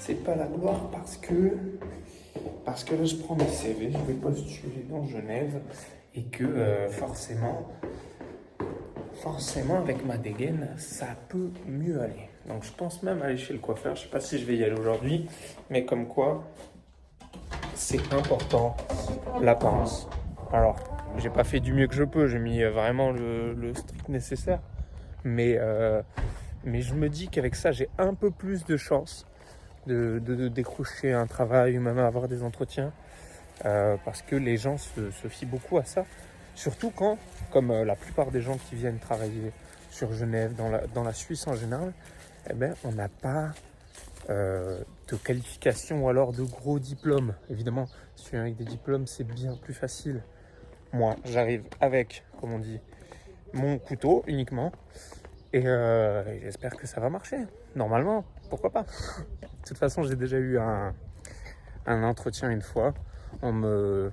c'est pas la gloire parce que là je prends mes CV, je vais postuler dans Genève et que forcément avec ma dégaine ça peut mieux aller. Donc je pense même aller chez le coiffeur, je sais pas si je vais y aller aujourd'hui, mais comme quoi c'est important l'apparence. Alors j'ai pas fait du mieux que je peux, j'ai mis vraiment le strict nécessaire, mais je me dis qu'avec ça j'ai un peu plus de chance de décrocher un travail ou même avoir des entretiens parce que les gens se fient beaucoup à ça. Surtout quand, comme la plupart des gens qui viennent travailler sur Genève, dans la Suisse en général, eh ben, on n'a pas de qualification ou alors de gros diplômes. Évidemment, si tu viens avec des diplômes, c'est bien plus facile. Moi, j'arrive avec, comme on dit, mon couteau uniquement et j'espère que ça va marcher. Normalement, pourquoi pas. De toute façon, j'ai déjà eu un entretien une fois en me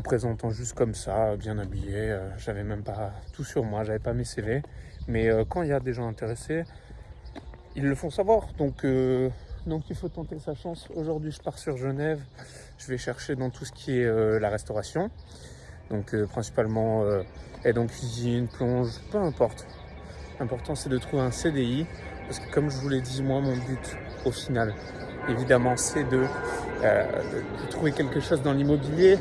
présentant juste comme ça, bien habillé. J'avais même pas tout sur moi, j'avais pas mes CV. Mais quand il y a des gens intéressés, ils le font savoir. Donc il faut tenter sa chance. Aujourd'hui, je pars sur Genève. Je vais chercher dans tout ce qui est la restauration. Donc principalement aide en cuisine, plonge, peu importe. L'important, c'est de trouver un CDI. Parce que comme je vous l'ai dit, moi, mon but au final, évidemment, c'est de trouver quelque chose dans l'immobilier,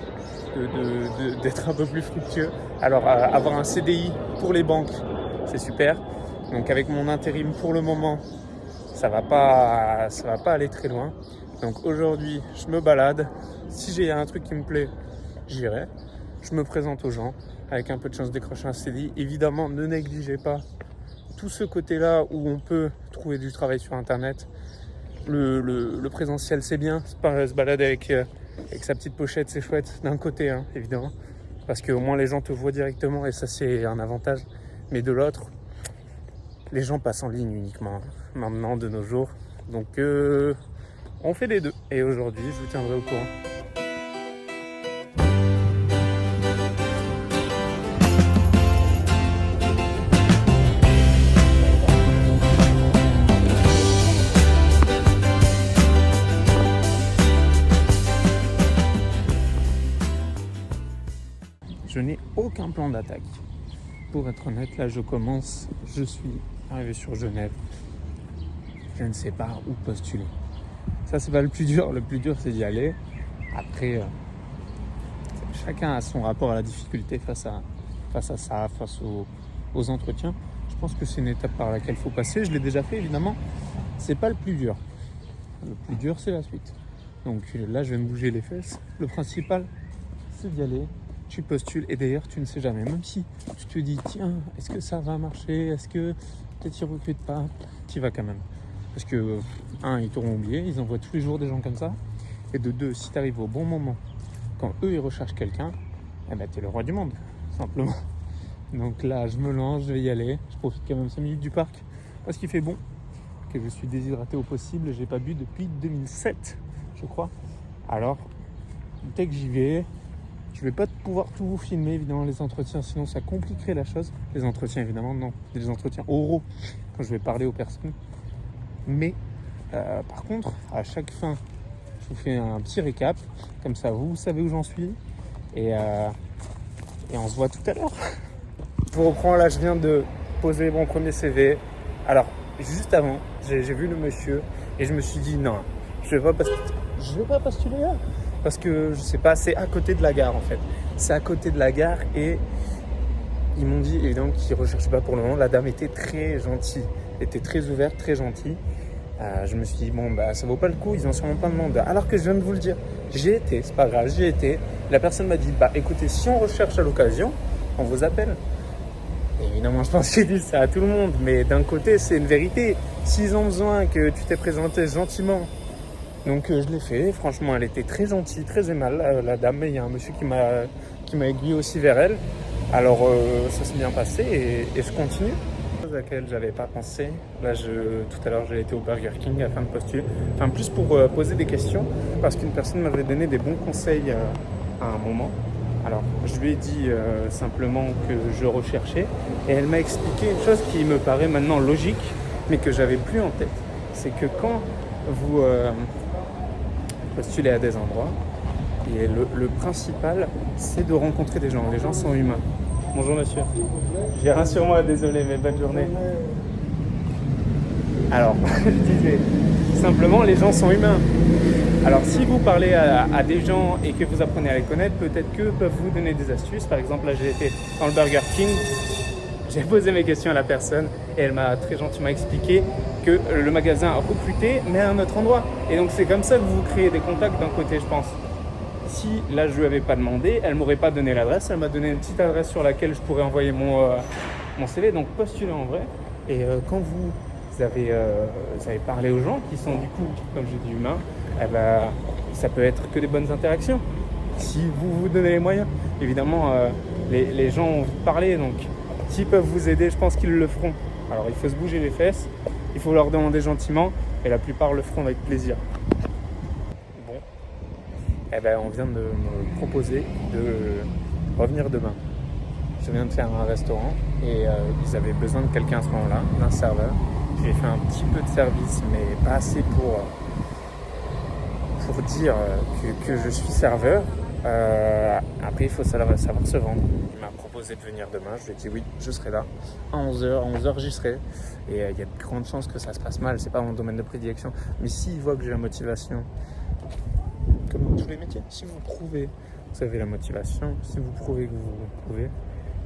d'être un peu plus fructueux. Alors, avoir un CDI pour les banques, c'est super. Donc, avec mon intérim pour le moment, ça va pas aller très loin. Donc, aujourd'hui, je me balade. Si j'ai un truc qui me plaît, j'irai. Je me présente aux gens avec un peu de chance de décrocher un CDI. Évidemment, ne négligez pas tout ce côté-là où on peut trouver du travail sur Internet. Le présentiel, c'est bien. C'est pas se balader avec sa petite pochette, c'est chouette. D'un côté, hein, évidemment. Parce qu'au moins, les gens te voient directement et ça, c'est un avantage. Mais de l'autre, les gens passent en ligne uniquement maintenant, de nos jours. Donc, on fait les deux. Et aujourd'hui, je vous tiendrai au courant. Je n'ai aucun plan d'attaque. Pour être honnête, là je suis arrivé sur Genève. Je ne sais pas où postuler. Ça, c'est pas le plus dur. Le plus dur, c'est d'y aller. Après, chacun a son rapport à la difficulté face à ça, face aux entretiens. Je pense que c'est une étape par laquelle il faut passer. Je l'ai déjà fait, évidemment. C'est pas le plus dur. Le plus dur, c'est la suite. Donc là, je vais me bouger les fesses. Le principal, c'est d'y aller. Tu postules et d'ailleurs tu ne sais jamais, même si tu te dis tiens, est-ce que ça va marcher, est-ce que peut-être ils recrutent pas, tu y vas quand même. Parce que ils t'auront oublié, ils envoient tous les jours des gens comme ça, et de deux, si tu arrives au bon moment, quand eux ils recherchent quelqu'un, eh ben t'es le roi du monde, simplement. Donc là je me lance, je vais y aller, je profite quand même 5 minutes du parc, parce qu'il fait bon, que je suis déshydraté au possible, j'ai pas bu depuis 2007 je crois. Alors dès que j'y vais, je ne vais pas pouvoir tout vous filmer, évidemment, les entretiens, sinon ça compliquerait la chose. Les entretiens, évidemment, non. Les entretiens oraux, quand je vais parler aux personnes. Mais, par contre, à chaque fin, je vous fais un petit récap. Comme ça, vous savez où j'en suis. Et on se voit tout à l'heure. Je vous reprends, là, je viens de poser mon premier CV. Alors, juste avant, j'ai vu le monsieur et je me suis dit, non, je vais pas postuler là. Parce que, je sais pas, c'est à côté de la gare en fait. C'est à côté de la gare et ils m'ont dit, évidemment, qu'ils ne recherchaient pas pour le moment. La dame était très gentille, était très ouverte, très gentille. Je me suis dit, bon, bah, ça vaut pas le coup, ils ont sûrement pas de monde. Alors que je viens de vous le dire, j'y étais, c'est pas grave, j'y étais. La personne m'a dit, bah écoutez, si on recherche à l'occasion, on vous appelle. Et évidemment, je pense qu'il dit ça à tout le monde, mais d'un côté, c'est une vérité. S'ils ont besoin que tu t'es présenté gentiment, donc je l'ai fait, franchement elle était très gentille, très aimable la dame, il y a un monsieur qui m'a aiguillé aussi vers elle. Alors ça s'est bien passé et je continue. Chose à laquelle j'avais pas pensé, là tout à l'heure j'ai été au Burger King afin de postuler, enfin plus pour poser des questions, parce qu'une personne m'avait donné des bons conseils à un moment. Alors je lui ai dit simplement que je recherchais et elle m'a expliqué une chose qui me paraît maintenant logique mais que j'avais plus en tête. C'est que quand vous postulez à des endroits. Et le principal, c'est de rencontrer des gens. Les gens sont humains. Bonjour monsieur. J'ai rien sur moi, désolé, mais bonne journée. Alors, je disais, simplement, les gens sont humains. Alors, si vous parlez à des gens et que vous apprenez à les connaître, peut-être qu'eux peuvent vous donner des astuces. Par exemple, là, j'ai été dans le Burger King. J'ai posé mes questions à la personne et elle m'a très gentiment expliqué que le magasin a recruté, mais à un autre endroit. Et donc, c'est comme ça que vous créez des contacts d'un côté, je pense. Si là, je ne lui avais pas demandé, elle ne m'aurait pas donné l'adresse. Elle m'a donné une petite adresse sur laquelle je pourrais envoyer mon CV. Donc, postulez en vrai. Et quand vous avez parlé aux gens qui sont du coup, comme je dis, humains, eh ben, ça peut être que des bonnes interactions. Si vous vous donnez les moyens. Évidemment, les gens ont envie de parler. Donc, s'ils peuvent vous aider, je pense qu'ils le feront. Alors, il faut se bouger les fesses. Il faut leur demander gentiment. Et la plupart le feront avec plaisir. Eh ben, on vient de me proposer de revenir demain. Je viens de faire un restaurant et ils avaient besoin de quelqu'un à ce moment-là, d'un serveur. J'ai fait un petit peu de service, mais pas assez pour dire que je suis serveur. Après, il faut savoir se vendre. Il m'a proposé de venir demain. Je lui ai dit oui, je serai là. À 11h, j'y serai. Et il y a de grandes chances que ça se passe mal. C'est pas mon domaine de prédilection. Mais s'il voit que j'ai la motivation, comme dans tous les métiers, si vous prouvez, vous avez la motivation, si vous prouvez que vous pouvez,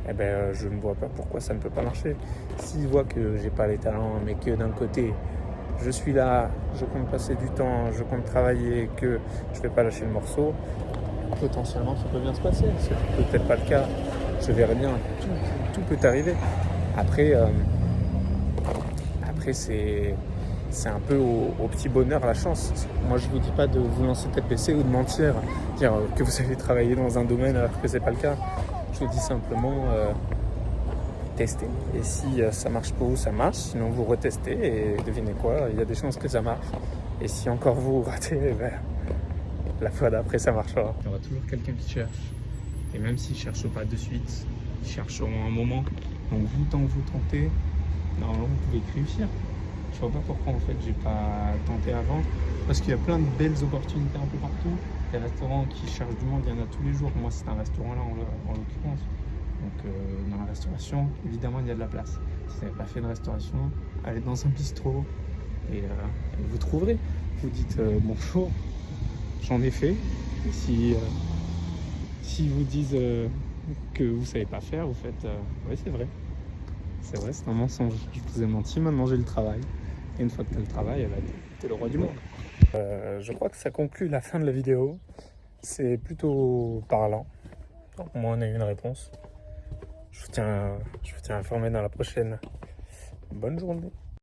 eh ben, je ne vois pas pourquoi ça ne peut pas marcher. S'il voit que j'ai pas les talents, mais que d'un côté, je suis là, je compte passer du temps, je compte travailler, que je ne vais pas lâcher le morceau, potentiellement ça peut bien se passer. C'est peut-être pas le cas, je verrai bien, tout peut arriver. Après c'est un peu au petit bonheur la chance. Moi je vous dis pas de vous lancer tête baissée ou de mentir, dire que vous allez travailler dans un domaine alors que c'est pas le cas. Je vous dis simplement tester. Et si ça marche pour vous, ça marche. Sinon vous retestez et devinez quoi, il y a des chances que ça marche. Et si encore vous ratez, ben, la fois d'après ça marchera. Il y aura toujours quelqu'un qui cherche. Et même s'ils ne cherchent pas de suite, ils chercheront un moment. Donc vous, tant que vous tentez, normalement vous pouvez réussir. Je vois pas pourquoi en fait j'ai pas tenté avant, parce qu'il y a plein de belles opportunités un peu partout. Les restaurants qui cherchent du monde, il y en a tous les jours. Moi c'est un restaurant là en l'occurrence. Donc dans la restauration, évidemment il y a de la place. Si vous n'avez pas fait de restauration, allez dans un bistrot et vous trouverez. Vous dites bonjour, j'en ai fait. Et si vous disent que vous savez pas faire, vous faites oui c'est vrai. C'est vrai, c'est un mensonge. Je vous ai menti, maintenant j'ai le travail. Et une fois que tu as le travail, tu es le roi du monde. Je crois que ça conclut la fin de la vidéo. C'est plutôt parlant. Au moins on a eu une réponse. Je vous tiens informé dans la prochaine. Bonne journée.